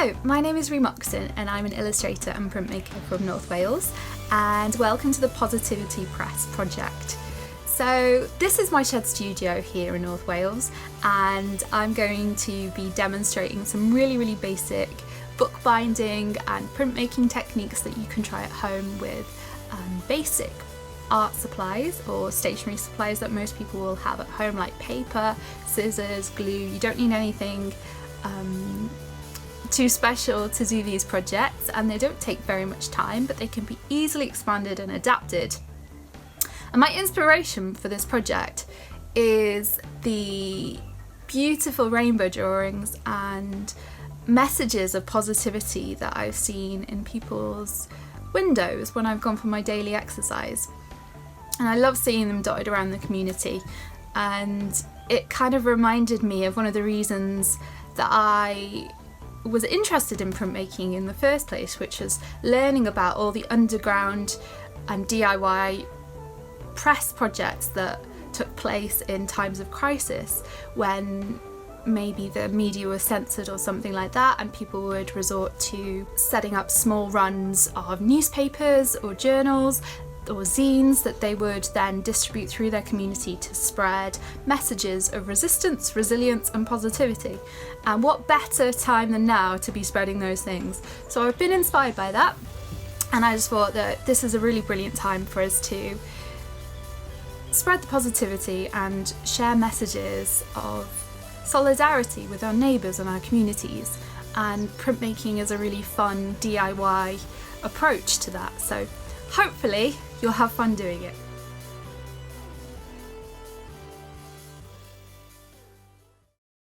Hello, my name is Rhi Moxon and I'm an illustrator and printmaker from North Wales, and welcome to the Positivity Press project. So this is my shed studio here in North Wales, and I'm going to be demonstrating some really basic bookbinding and printmaking techniques that you can try at home with basic art supplies or stationery supplies that most people will have at home, like paper, scissors, glue. You don't need anything too special to do these projects, and they don't take very much time, but they can be easily expanded and adapted. And my inspiration for this project is the beautiful rainbow drawings and messages of positivity that I've seen in people's windows when I've gone for my daily exercise. And I love seeing them dotted around the community, and it kind of reminded me of one of the reasons that I was interested in printmaking in the first place, which was learning about all the underground and DIY press projects that took place in times of crisis, when maybe the media was censored or something like that, and people would resort to setting up small runs of newspapers or journals or zines that they would then distribute through their community to spread messages of resistance, resilience and positivity. And what better time than now to be spreading those things? So I've been inspired by that, and I just thought that this is a really brilliant time for us to spread the positivity and share messages of solidarity with our neighbours and our communities, and printmaking is a really fun DIY approach to that. So hopefully you'll have fun doing it.